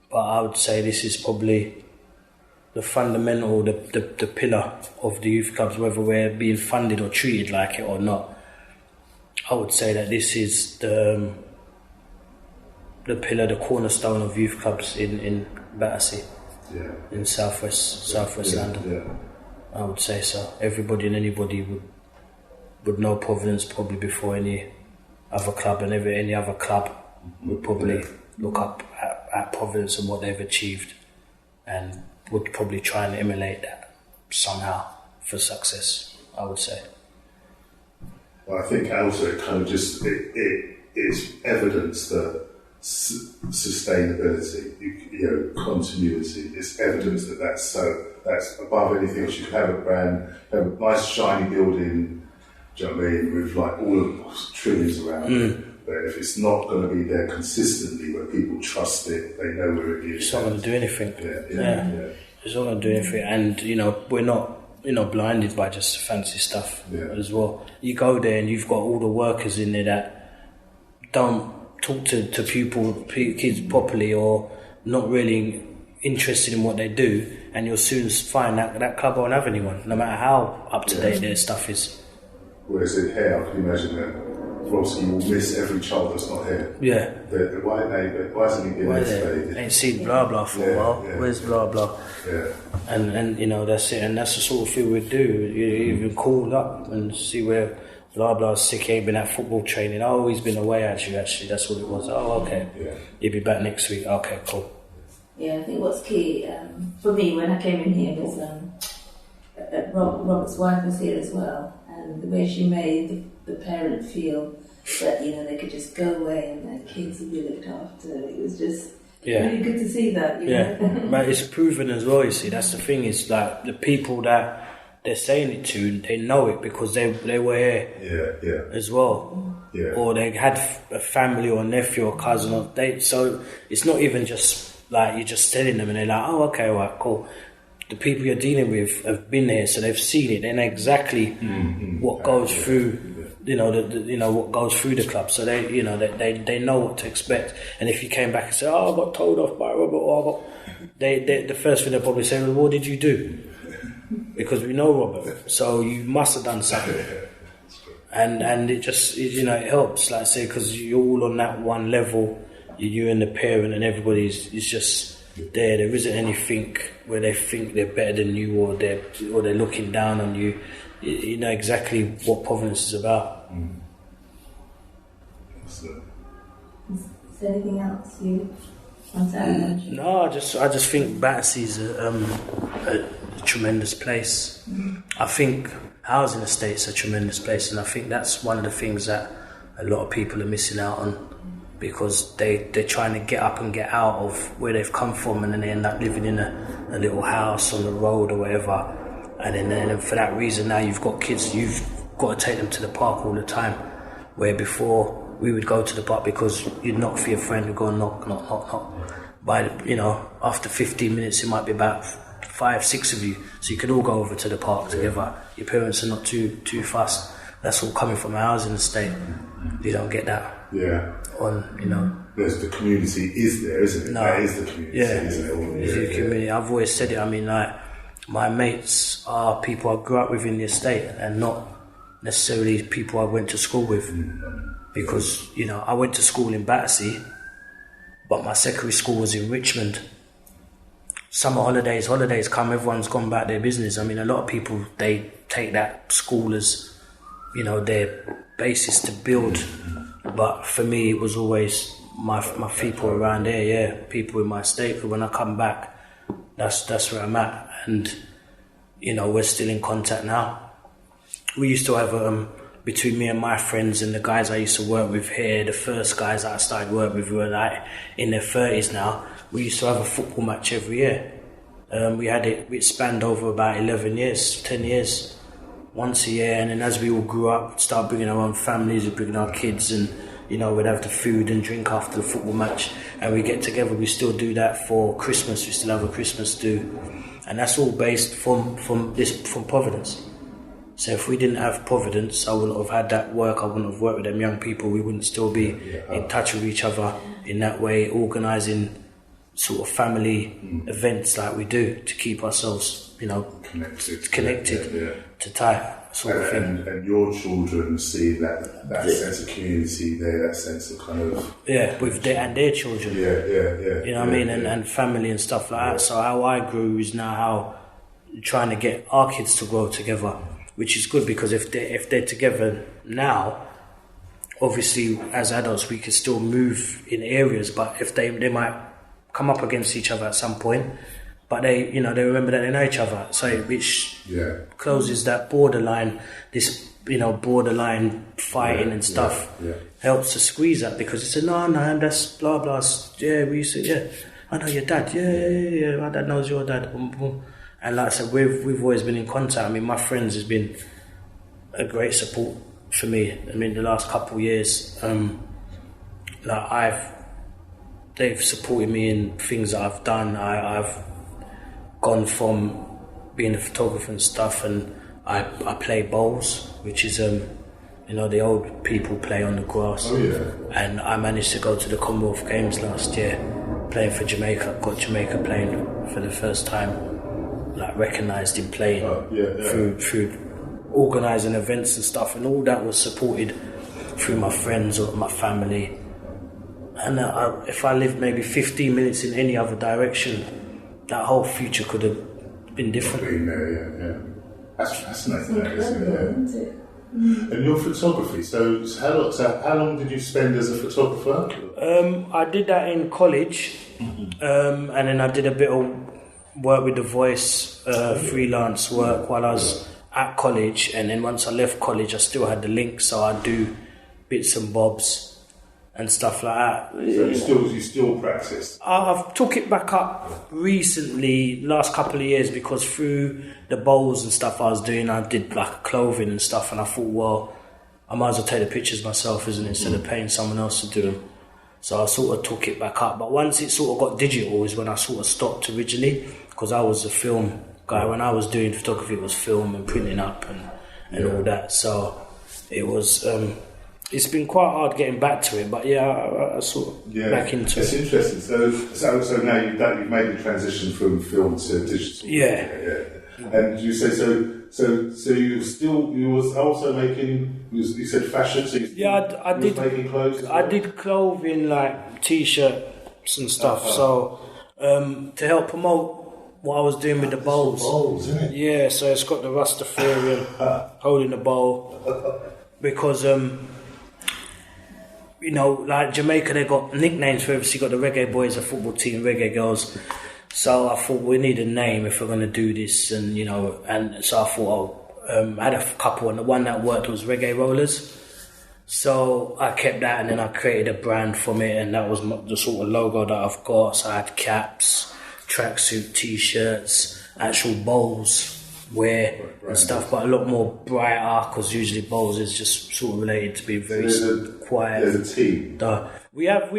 But I would say this is probably the fundamental, the pillar of the youth clubs, whether we're being funded or treated like it or not. I would say that this is the pillar, the cornerstone of youth clubs in Battersea, in southwest London. Yeah. I would say so. Everybody and anybody would know Providence probably before any other club, and any other club would probably look up at Providence and what they've achieved, and would probably try and emulate that somehow for success, I would say. Well, I think also it kind of just it's evidence that sustainability, continuity. It's evidence that's above anything else. You can have a brand, have a nice shiny building, do you know what I mean, with like all of the trillions around it. But if it's not going to be there consistently, where people trust it, they know where it is. It's not going to do anything. Yeah. It's not going to do anything, and we're not blinded by just fancy stuff as well. You go there and you've got all the workers in there that don't talk to kids properly, or not really interested in what they do, and you'll soon find that club won't have anyone, no matter how up to date their stuff is. Whereas in here, I can imagine that Roski will miss every child that's not here. Yeah. Why hasn't he been here today? Ain't seen blah blah for a while. Where's blah blah? Yeah. And that's it. And that's the sort of thing we do. You even call up and see where blah blah's sick. He ain't been at football training. Oh, he's been away actually. That's what it was. Oh, okay. Yeah. He'll be back next week. Okay, cool. Yeah, I think what's key for me when I came in here was Robert's wife was here as well, and the way she made the parent feel that they could just go away and their kids would be looked after. It was just really good to see that. But it's proven as well. You see, that's the thing. Is like the people that they're saying it to, they know it because they were here as well. Yeah. Or they had a family or a nephew or cousin. So it's not even just like you're just telling them and they're like, oh, okay, all right, cool. The people you're dealing with have been here, so they've seen it. They know exactly what goes through. What goes through the club. So they know what to expect. And if you came back and said, "Oh, I got told off by Robert," or the first thing they'll probably say, "Well, what did you do?" Because we know Robert, so you must have done something. And it just it helps, like I say, because you're all on that one level. You and the parent and everybody's is just there. There isn't anything where they think they're better than you or they're looking down on you. You know exactly what Providence is about. Is there anything else you No, I just think Battlesea's a tremendous place. I think housing estates are a tremendous place, and I think that's one of the things that a lot of people are missing out on, because they're trying to get up and get out of where they've come from, and then they end up living in a little house on the road or whatever. And then for that reason, now you've got kids, you've got to take them to the park all the time, where before we would go to the park because you'd knock for your friend, we'd go knock. By after 15 minutes, it might be about 5-6 of you, so you could all go over to the park together. Your parents are not too fussed. That's all coming from a housing estate. You don't get that. Yeah. There's the community is there, isn't it? No. That is the community, isn't it? It's the community. I've always said it. I mean, like, my mates are people I grew up with in the estate, and not necessarily people I went to school with. Because, I went to school in Battersea, but my secondary school was in Richmond. Summer holidays come, everyone's gone about their business. I mean, a lot of people, they take that school as, their basis to build. But for me, it was always my people around there, people in my estate. When I come back, that's where I'm at. And, we're still in contact now. We used to have, between me and my friends and the guys I used to work with here, the first guys that I started working with were like in their 30s now. We used to have a football match every year. It spanned over about 11 years, 10 years, once a year. And then as we all grew up, started bringing our own families, we'd bring our kids, and, we'd have the food and drink after the football match. And we get together, we still do that for Christmas, we still have a Christmas do. And that's all based from Providence. So if we didn't have Providence, I wouldn't have had that work, I wouldn't have worked with them young people, we wouldn't still be in touch with each other in that way, organising sort of family events like we do to keep ourselves, connected to tight sort of thing. And your children see that sense of community there, that sense of kind of... Yeah, with their children. Yeah. You know what I mean? And family and stuff like that. So how I grew is now how trying to get our kids to grow together, which is good, because if they're together now, obviously as adults we can still move in areas, but if they might come up against each other at some point, but they remember that they know each other, so which closes that borderline, borderline fighting and stuff, helps to squeeze that, because it's no, that's blah blah, we used to, I know your dad, my dad knows your dad, boom, boom. And like I said, we've always been in contact. I mean, my friends has been a great support for me. I mean, the last couple of years, they've supported me in things that I've done. I've gone from being a photographer and stuff, and I play bowls, which is the old people play on the grass. Oh yeah. And I managed to go to the Commonwealth Games last year, playing for Jamaica. Got Jamaica playing for the first time. Like recognised in playing through organising events and stuff, and all that was supported through my friends or my family. And if I lived maybe 15 minutes in any other direction, that whole future could have been different. That's fascinating, isn't it? And your photography, so how long did you spend as a photographer? I did that in college, and then I did a bit of work with The Voice, freelance work while I was at college, and then once I left college I still had the link, so I'd do bits and bobs and stuff like that. So you still practice? I've took it back up recently, last couple of years, because through the bowls and stuff I was doing, I did like clothing and stuff, and I thought, well, I might as well take the pictures myself, isn't it, instead of paying someone else to do them. So I sort of took it back up, but once it sort of got digital is when I sort of stopped originally, because I was a film guy. When I was doing photography, it was film and printing up and all that. So it was, it's been quite hard getting back to it, but I sort of back into it. It's interesting. So now you've made the transition from film to digital. Yeah. And you say so you was also making, you said fashion. So I did making clothes. I did clothing like t-shirts and stuff. So to help promote what I was doing with the bowls, isn't it? Yeah, so it's got the Rastafarian holding the bowl, because you know, like Jamaica, they got nicknames for everything. You got the Reggae Boys, a football team, Reggae Girls. So I thought we need a name if we're going to do this, and you know, and so I thought I had a couple, and the one that worked was Reggae Rollers. So I kept that, and then I created a brand from it, and that was the sort of logo that I've got. So I had caps, tracksuit, t-shirts, actual bowls, wear and stuff, but a lot more brighter, because usually bowls is just sort of related to be very quiet. There's a team. We have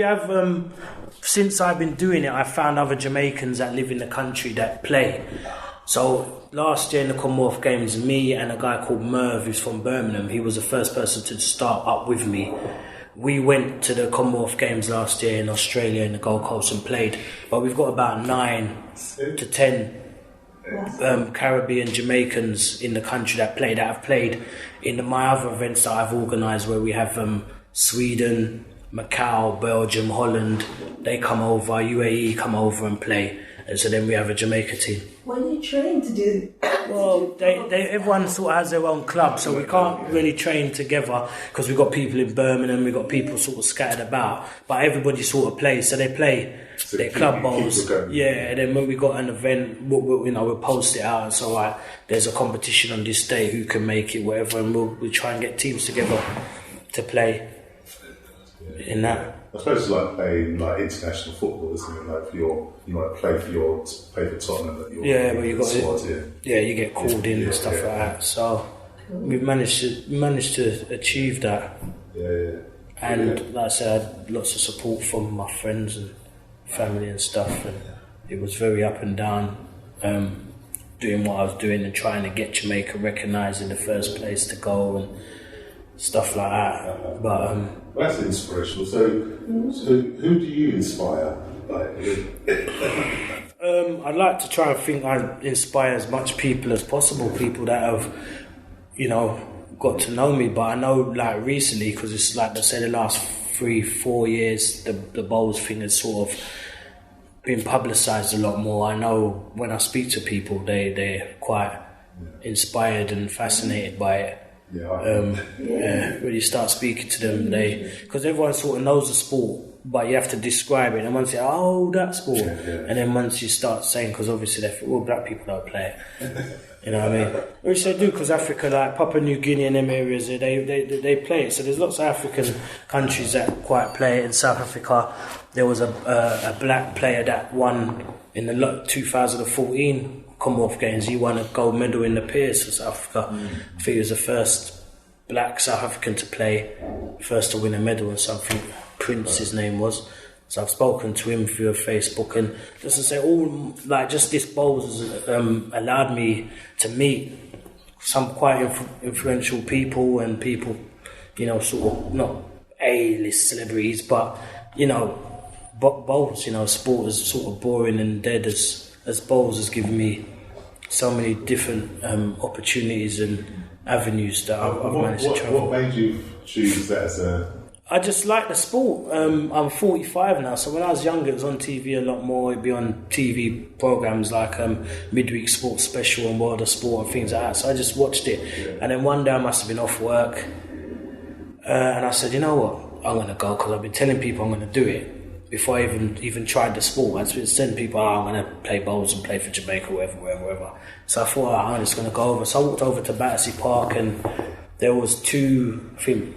since I've been doing it, I found other Jamaicans that live in the country that play. So last year in the Commonwealth Games, me and a guy called Merv, who's from Birmingham, he was the first person to start up with me. We went to the Commonwealth Games last year in Australia in the Gold Coast and played. But we've got about 9 to 10 Caribbean Jamaicans in the country that have played in my other events that I've organised, where we have Sweden, Macau, Belgium, Holland. They come over, UAE come over and play. And so then we have a Jamaica team. What are you trained to do? Well, everyone sort of has their own club, so we can't really train together because we've got people in Birmingham, we've got people sort of scattered about, but everybody sort of plays, so they play their club bowls. Yeah, and then when we got an event, we'll post it out, and so there's a competition on this day, who can make it, whatever, and we'll try and get teams together to play in that. I suppose it's like playing like international football, isn't it? Like you might play for Tottenham, but you got squad, you get called in and stuff like that. So we've managed to achieve that. And like I said, I had lots of support from my friends and family and stuff, and it was very up and down, doing what I was doing and trying to get Jamaica recognised in the first place to go and stuff like that. But that's inspirational. So who do you inspire? I'd like to try and think I inspire as much people as possible, people that have, you know, got to know me. But I know, like, recently, because it's like they say the last 3-4 years, the bowls thing has sort of been publicised a lot more. I know when I speak to people, they're quite inspired and fascinated by it. When you start speaking to them, because everyone sort of knows the sport, but you have to describe it, and once you say, oh, that sport, and then once you start saying, because obviously they think, well, black people don't play it, you know what I mean, which they do, because Africa, like Papua New Guinea and them areas, they play it. So there's lots of African countries that quite play it. In South Africa, there was a black player that won in the 2014 Commonwealth Games. He won a gold medal in the Piers for South Africa. I think he was the first black South African to play, first to win a medal or something. Prince, his name was. So I've spoken to him through Facebook, and just to say, just this bowls has allowed me to meet some quite influential people, and people, you know, sort of not A-list celebrities, but, you know, bowls, you know, sport is sort of boring and dead as bowls has given me so many different opportunities and avenues that I've managed to travel. What made you choose that as a... I just like the sport. I'm 45 now, so when I was younger, it was on TV a lot more. It'd be on TV programs like Midweek Sports Special and World of Sport and things like that. So I just watched it. And then one day I must have been off work, and I said, you know what, I'm going to go, because I've been telling people I'm going to do it before I even tried the sport. I'd been telling people, I'm going to play bowls and play for Jamaica, wherever. So I thought, I'm just going to go over. So I walked over to Battersea Park, and there was 2, I think,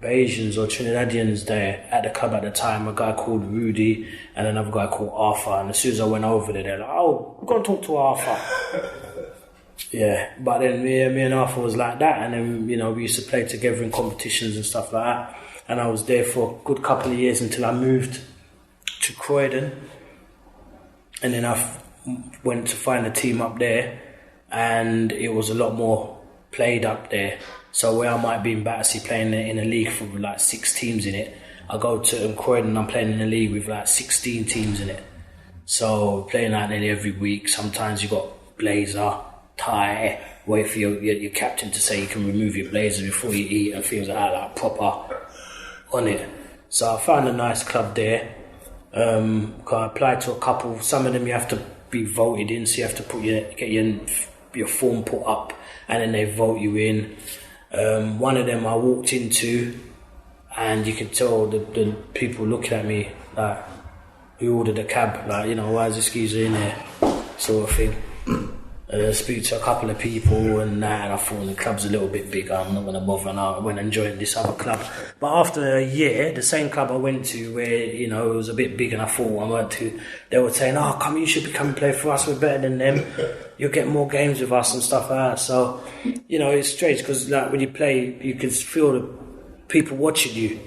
Asians or Trinidadians there at the club at the time, a guy called Rudy and another guy called Arthur. And as soon as I went over there, they're like, oh, go and talk to Arthur. But then me and Arthur was like that, and then, you know, we used to play together in competitions and stuff like that. And I was there for a good couple of years until I moved to Croydon, and then I went to find a team up there, and it was a lot more played up there. So where I might be in Battersea playing in a league for like 6 teams in it, I go to Croydon and I'm playing in a league with like 16 teams in it. So playing out nearly every week. Sometimes you got blazer, tie, wait for your captain to say you can remove your blazer before you eat and things like that, like proper on it. So I found a nice club there. I applied to a couple. Some of them you have to be voted in, so you have to get your form put up, and then they vote you in. One of them I walked into, and you could tell the people looking at me like, who ordered a cab, like, you know, why is this geezer in here, sort of thing. Speak to a couple of people and that, and I thought the club's a little bit bigger, I'm not going to bother, and I went and joined this other club. But after a year, the same club I went to where, you know, it was a bit big and I thought I went to, they were saying, oh, come, you should come and play for us, we're better than them, you'll get more games with us and stuff like that. So, you know, it's strange because like when you play, you can feel the people watching you,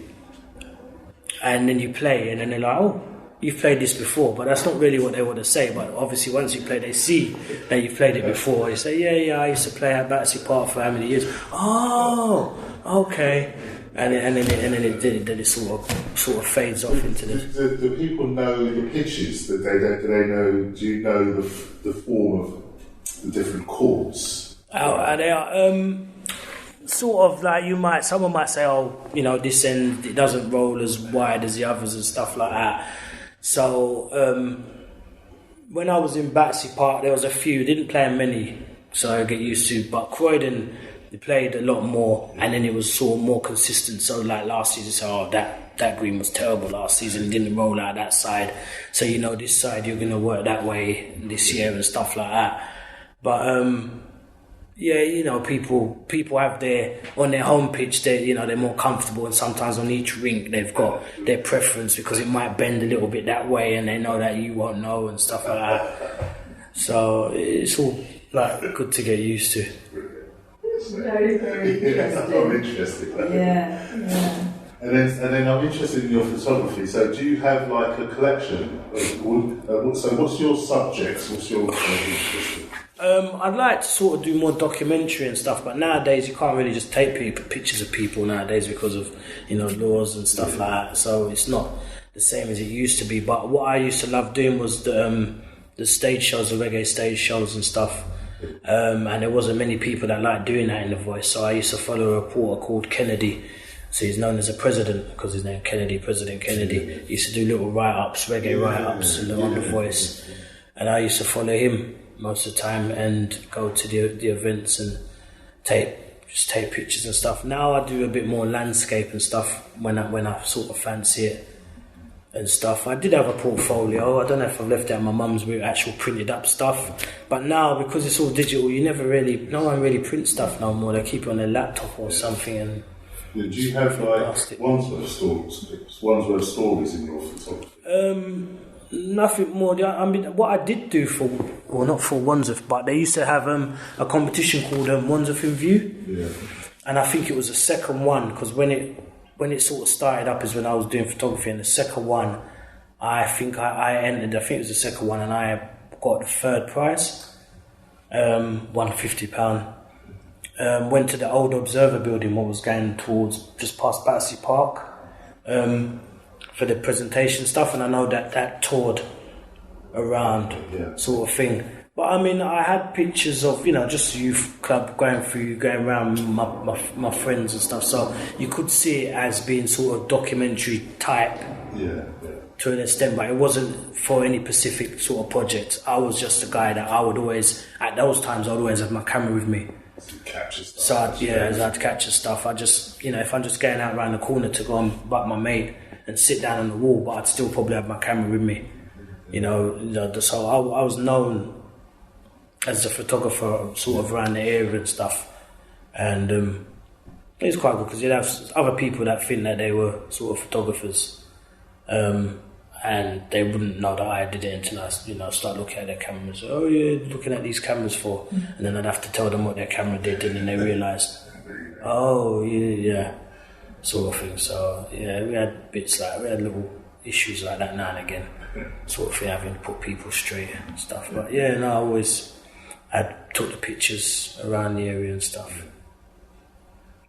and then you play and then they're like, oh, you've played this before, but that's not really what they want to say. But obviously once you play, they see that you've played it before. They say, yeah, I used to play at Battersea Park for how many years? Oh, okay. And then it sort of fades off into this. Do people know the pitches? Do they know? Do you know the form of the different courts? They are sort of like someone might say, oh, you know, this end it doesn't roll as wide as the others and stuff like that. So when I was in Battersea Park, there was a few, didn't play many, so I get used to. But Croydon, they played a lot more, and then it was sort of more consistent. So like last season, so that green was terrible last season, it didn't roll out that side. So you know this side you're gonna work that way this year and stuff like that. But yeah, you know, people have on their home pitch, they're more comfortable, and sometimes on each rink they've got their preference because it might bend a little bit that way, and they know that you won't know and stuff like that. So it's all like good to get used to. It's very, very interesting. I'm interested. Yeah. And then I'm interested in your photography. So do you have like a collection? So what's your subjects? What's your interest? I'd like to sort of do more documentary and stuff, but nowadays you can't really just take pictures of people nowadays because of, you know, laws and stuff like that. So it's not the same as it used to be. But what I used to love doing was the stage shows, the reggae stage shows and stuff. And there wasn't many people that liked doing that in The Voice. So I used to follow a reporter called Kennedy. So he's known as a president because his name Kennedy, President Kennedy. He used to do little write-ups, reggae write-ups on The Voice. And I used to follow him most of the time and go to the events and take pictures and stuff. Now I do a bit more landscape and stuff when I sort of fancy it and stuff. I did have a portfolio. I don't know if I've left it at my mum's with actual printed up stuff, but now because it's all digital, no one really prints stuff no more. They keep it on their laptop or something. And do you have like Wandsworth stories in your photography? Nothing more. I mean, what I did do not for Wandsworth, but they used to have a competition called Wandsworth in View. Yeah. And I think it was the second one, because when it sort of started up is when I was doing photography, and the second one, I think I entered. I think it was the second one, and I got the third prize, won £50. Went to the old Observer building, what was going towards just past Battersea Park. For the presentation stuff, and I know that toured around, sort of thing. But I mean, I had pictures of, you know, just youth club going around with my friends and stuff, so you could see it as being sort of documentary type to an extent, but it wasn't for any specific sort of project. I was just a guy that I would always, at those times, I would always have my camera with me. Capture stuff. So I'd capture stuff. I just, you know, if I'm just going out around the corner to go and butt my mate and sit down on the wall, but I'd still probably have my camera with me, you know. So I was known as a photographer sort of around the area and stuff, and it's quite good because you'd have other people that think that they were sort of photographers, and they wouldn't know that I did it until I, you know, start looking at their cameras. Oh yeah, looking at these cameras for, and then I'd have to tell them what their camera did, and then they realised, oh yeah. Sort of thing. So yeah, we had little issues like that now and again, sort of thing, having to put people straight and stuff. But yeah, no, I took the pictures around the area and stuff.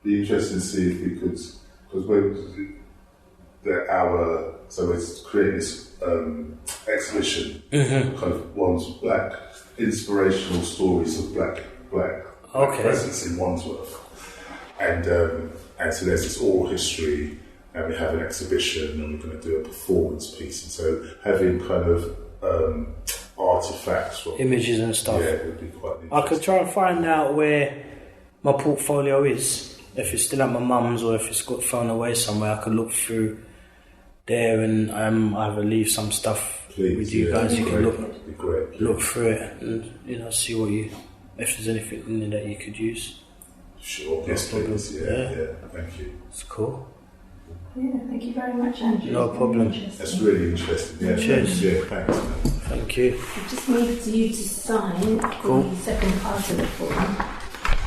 Be interested to see if we could, because so it's creating this exhibition, kind of one's black inspirational stories of black presence in Wandsworth, and so there's this oral history, and we have an exhibition, and we're going to do a performance piece, and so having kind of artifacts, images and stuff. Yeah, it would be quite interesting. I could try and find out where my portfolio is, if it's still at my mum's or if it's got thrown away somewhere, I could look through there and either leave some stuff with you guys. You can look through it and see what if there's anything in there that you could use. Sure, yes, please. Yeah, thank you. It's cool. Yeah, thank you very much, Andrew. No problem. That's really interesting. Yeah, cheers. Yeah, thanks. Man. Thank you. I just need you to sign the second part of the form.